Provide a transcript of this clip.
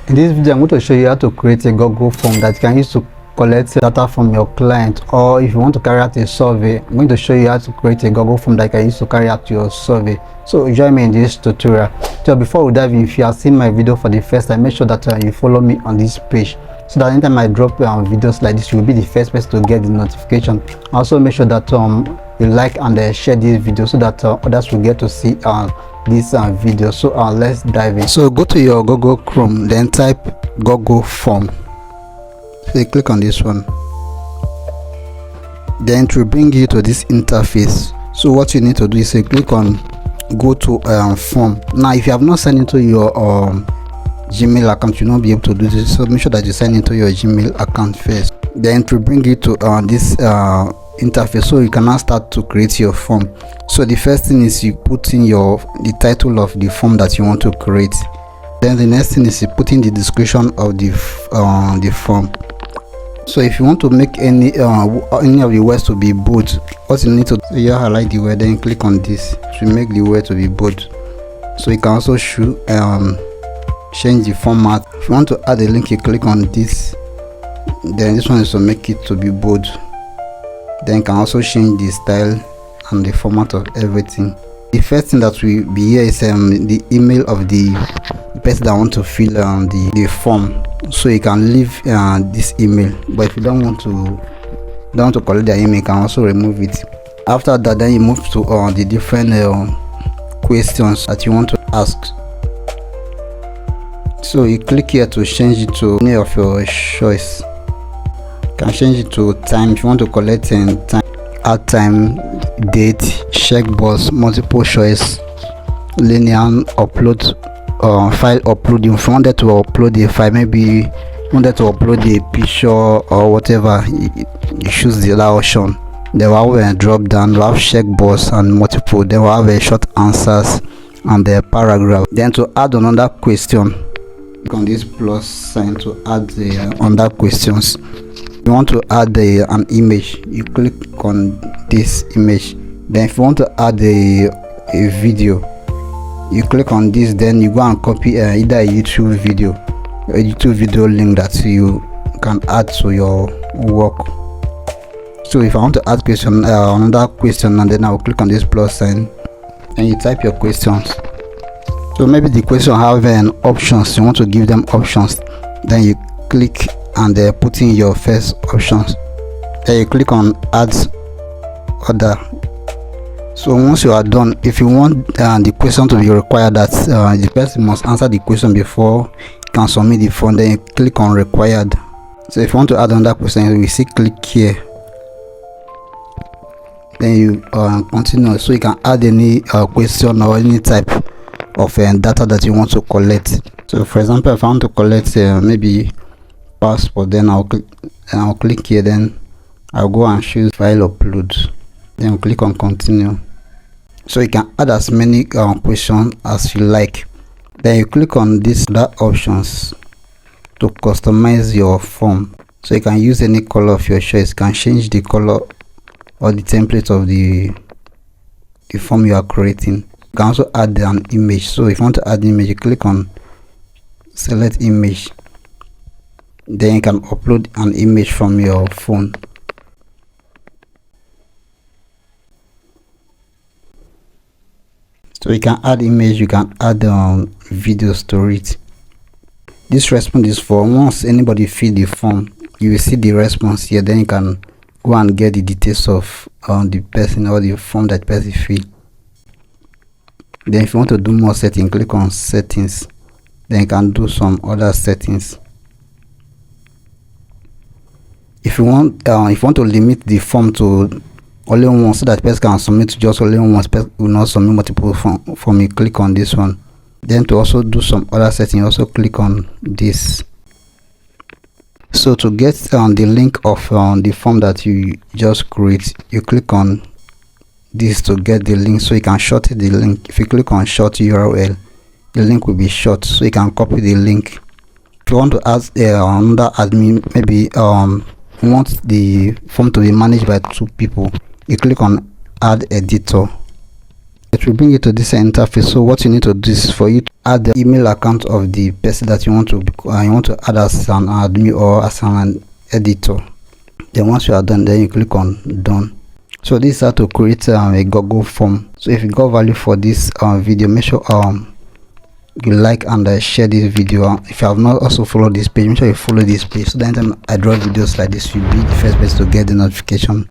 In this video, I'm going to show you how to create a Google form that you can use to collect data from your client, or if you want to carry out a survey, I'm going to show you how to create a Google form that you can use to carry out your survey. So join me in this tutorial. So before we dive in, if you have seen my video for the first time, make sure that you follow me on this page, so that anytime I drop videos like this, you will be the first person to get the notification. Also make sure that you like and share this video so that others will get to see this video. So let's dive in. So go to your Google Chrome, then type Google form. So you click on this one, then it will bring you to this interface. So what you need to do is you click on go to form. Now if you have not signed into your Gmail account, you'll not be able to do this, so make sure that you sign into your Gmail account first. Then to bring you to this interface, so you can now start to create your form. So the first thing is you put in the title of the form that you want to create. Then the next thing is you put in the description of the form. So if you want to make any of the words to be bold, what you need to do, you highlight the word, then click on this to make the word to be bold. So you can also change the format. If you want to add a link, you click on this, then this one is to make it to be bold. Then you can also change the style and the format of everything. The first thing that will be here is the email of the person that want to fill the form. So you can leave this email, but if you don't want to collect their email, you can also remove it. After that, then you move to the different questions that you want to ask. So you click here to change it to any of your choice. You can change it to time if you want to collect in time, add time, date, checkbox, multiple choice, linear, upload, file uploading. If you wanted to upload a file, maybe you wanted to upload a picture or whatever, you choose the other option. Then we'll have a drop down, we'll have checkbox and multiple, then we'll have a short answers and the paragraph. Then to add another question, click on this plus sign to add the other questions. If you want to add an image, you click on this image. Then if you want to add a video, you click on this, then you go and copy either a YouTube video link that you can add to your work. So if I want to add question, another question, and then I will click on this plus sign and you type your questions. So maybe the question have options, you want to give them options, then you click and put in your first options. Then you click on add other. So once you are done, if you want the question to be required that the person must answer the question before you can submit the form, then you click on required. So if you want to add another question, you will see click here, then you continue. So you can add any question or any type of data that you want to collect. So for example, if I want to collect maybe passport, then I'll click here, then I'll go and choose file upload, then click on continue. So you can add as many questions as you like. Then you click on these other options to customize your form. So you can use any color of your choice. You can change the color or the template of the form you are creating. You can also add an image. So if you want to add an image, you click on select image, then you can upload an image from your phone. So you can add image, you can add videos to it. This response is for once anybody fill the form, you will see the response here, then you can go and get the details of the person or the form that person fill. Then if you want to do more settings, click on settings, then you can do some other settings. If you want to limit the form to only one, so that person can submit just only one, person will not submit multiple form, you click on this one. Then to also do some other settings, also click on this. So to get the link of the form that you just create, you click on this to get the link, so you can shorten the link. If you click on short URL, the link will be short, so you can copy the link. If you want to add another admin, maybe you want the form to be managed by 2 people, you click on add editor, It will bring you to this interface. So what you need to do is for you to add the email account of the person that you want to add as an admin or as an editor. Then once you are done, then you click on done. So this is how to create a Google form. So if you got value for this video, make sure you like and share this video. If you have not also followed this page, make sure you follow this page, so that anytime I drop videos like this, you'll be the first person to get the notification.